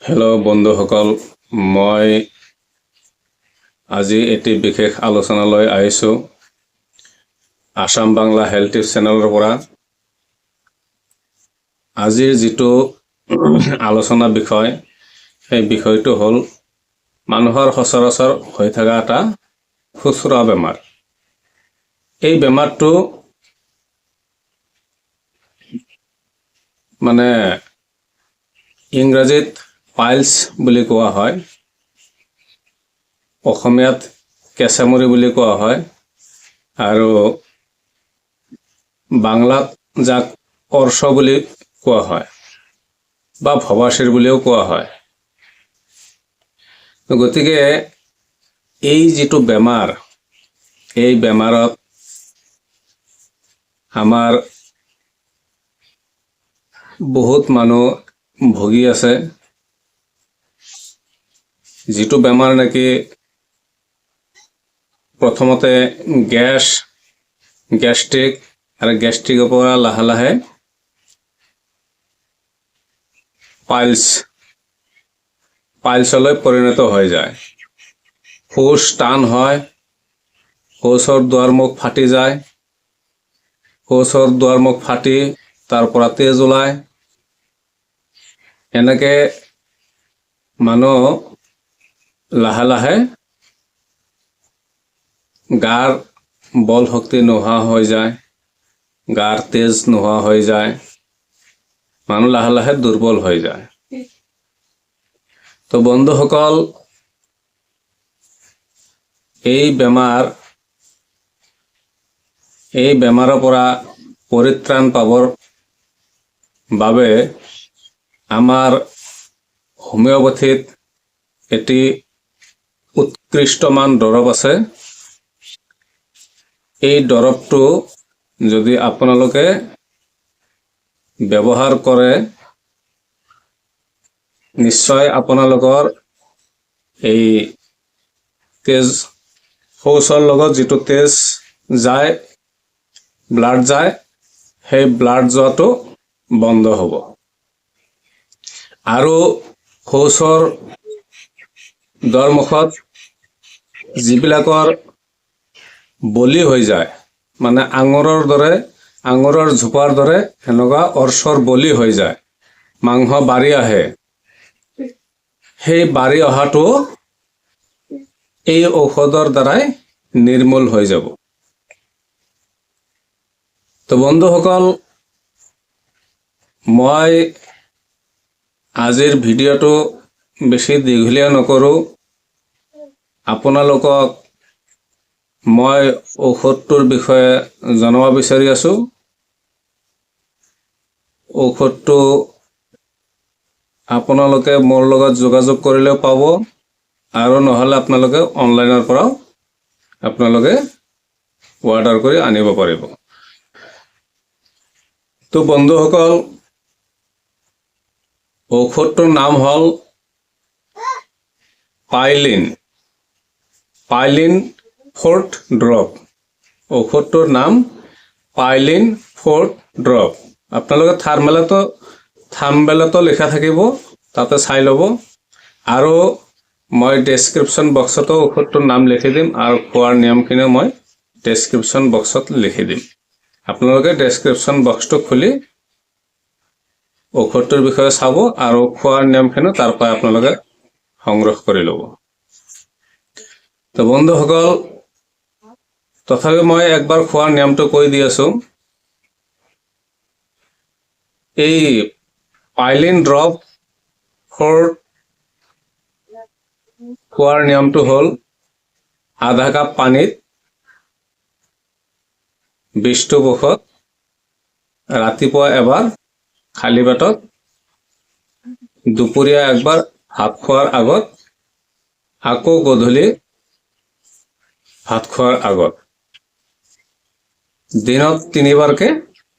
Hello' বন্ধুসকল, মই আজি এটি বিশেষ আলোচনালৈ আহিছোঁ আসাম বাংলা হেল্থ টিপছ চেনেলৰ পৰা। আজিৰ যিটো আলোচনা বিষয়, সেই বিষয়টো হ'ল মানুহৰ সচৰাচৰ হৈ থকা এটা খুচুৰা বেমাৰ। এই বেমাৰটো মানে ইংৰাজীত পাইলছ বুলি কোৱা হয়, অসমীয়াত কেঁচামুৰি বুলি কোৱা হয়, আৰু বাংলাত যাক অৰ্শ বুলি কোৱা হয় বা ভৱাচিৰ বুলিও কোৱা হয়। গতিকে এই যিটো বেমাৰ, এই বেমাৰত আমাৰ বহুত মানুহ ভুগি আছে। যিটো বেমাৰ নেকি প্ৰথমতে গেষ্ট্ৰিক আৰু গেষ্ট্ৰিকৰ পৰা লাহে লাহে পাইলছলৈ পৰিণত হৈ যায়। শৌচ টান হয়, শৌচৰ দুৱাৰমুখ ফাটি যায়, শৌচৰ দুৱাৰমুখ ফাটি তাৰ পৰা তেজ ওলায়। এনেকে মানুহ লাহে লাহে গাৰ বল শক্তি নোহোৱা হৈ যায়, গাৰ তেজ নোহোৱা হৈ যায়, মানুহ লাহে লাহে দুৰ্বল হৈ যায়। তো বন্ধুসকল, এই বেমাৰৰ পৰা পৰিত্ৰাণ পাবৰ বাবে আমাৰ হোমিওপ্যাথিত এটি উৎকৃষ্টমান দৰৱ আছে। এই দৰৱটো যদি আপোনালোকে ব্যৱহাৰ কৰে, নিশ্চয় আপোনালোকৰ এই শৌচৰ লগত যিটো তেজ যায়, ব্লাড যায়, সেই ব্লাড যোৱাটো বন্ধ হ'ব। আৰু শৌচৰ দুৱাৰমুখত যিবিলাকৰ বলি হৈ যায়, মানে আঙুৰৰ ঝোপাৰ দৰে এনেকুৱা অৰ্চৰ বলি হৈ যায়, মাংস বাঢ়ি আহে, সেই বাঢ়ি অহাটো এই ঔষধৰ দ্বাৰাই নিৰ্মূল হৈ যাব। তো বন্ধুসকল, মই আজিৰ ভিডিঅ'টো বেছি দীঘলীয়া নকৰোঁ। আপোনালোকক মই ঔষধটোৰ বিষয়ে জনাব বিচাৰি আছোঁ। ঔষধটো আপোনালোকে মোৰ লগত যোগাযোগ কৰিলেও পাব, আৰু নহ'লে আপোনালোকে অনলাইনৰ পৰাও আপোনালোকে অৰ্ডাৰ কৰি আনিব পাৰিব। তো বন্ধুসকল, ঔষধটোৰ নাম হ'ল পাইলিন 4th ড্ৰপ। ঔষধটোৰ নাম পাইলিন 4th ড্ৰপ। আপোনালোকে থাম্বনেইলতো লিখা থাকিব, তাতে চাই ল'ব। আৰু মই ডেছক্ৰিপশ্যন বক্সতো ঔষধটোৰ নাম লিখি দিম, আৰু খোৱাৰ নিয়মখিনিও মই ডেছক্ৰিপশ্যন বক্সত লিখি দিম। আপোনালোকে ডেছক্ৰিপশ্যন বক্সটো খুলি ঔষধটোৰ বিষয়ে চাব, আৰু খোৱাৰ নিয়মখিনিও তাৰ পৰা আপোনালোকে সংগ্ৰহ কৰি ল'ব। তো বন্ধুসকল, তথাপি মই একবাৰ খোৱাৰ নিয়মটো কৈ দি আছোঁ। এই পাইলিন ড্ৰপ 4 খোৱাৰ নিয়মটো হ'ল আধা কাপ পানীত 20টো মুখত ৰাতিপুৱা এবাৰ খালী পেটত, দুপৰীয়া একবাৰ ভাত খোৱাৰ আগত, আকৌ গধূলি ভাত খোৱাৰ আগত, দিনত 3বাৰকে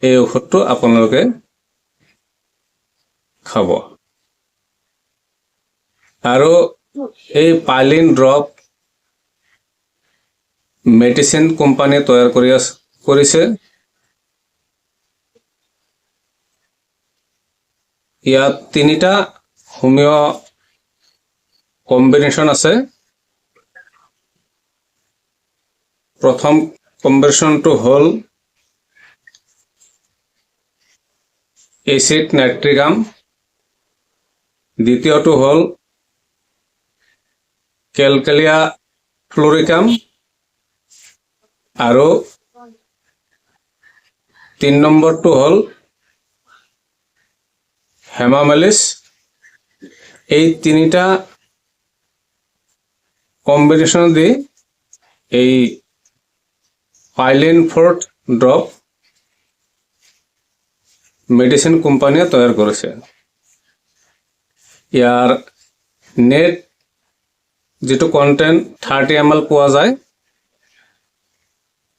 এই ঔষধটো আপোনালোকে খাব। আৰু এই পাইলিন ড্ৰপ মেডিচিন কোম্পানী তৈয়াৰ কৰিছে। ইয়াত 3টা হোমিও কম্বিনেশ্যন আছে। প্ৰথম কম্বিনেশ্যনটো হ'ল এচিড নাইট্ৰিকাম, দ্বিতীয়টো হ'ল কেলকেলিয়া ফ্লৰিকাম আৰু 3 নম্বৰটো হ'ল হেমামেলিছ। এই তিনিটা কম্বিনেশ্যন দি এই পাইলিন ফোৰ্ট ড্ৰপ মেডিসিন কোম্পানিয়ে তৈয়াৰ কৰিছে। ইয়াৰ নেট যেটো কন্টেন্ট 30 ml পোৱা যায়,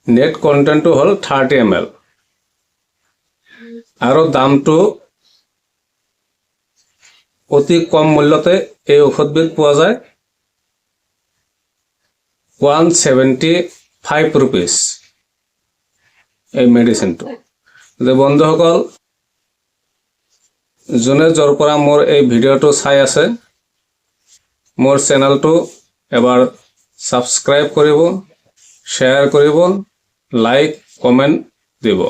নেট কন্টেন্টটো হ'ল 30 ml আৰু দামটো অতি কম মূল্যতে এই ঔষধবিধ পোৱা যায়, 175 rupees এই মেডিসিনটো। বন্ধুসকল, যোনে যৰ পৰা মোৰ এই ভিডিঅ'টো চাই আছে, মোৰ চেনেলটো এবাৰ সাবস্ক্ৰাইব কৰিব, শ্বেয়াৰ কৰিব, লাইক কমেন্ট দিব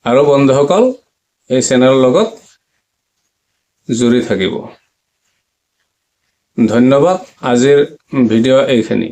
আৰু বন্ধুসকল এই চেনেলৰ লগত জুৰি থাকিব। ধন্যবাদ। আজিৰ ভিডিঅ' এইখিনি।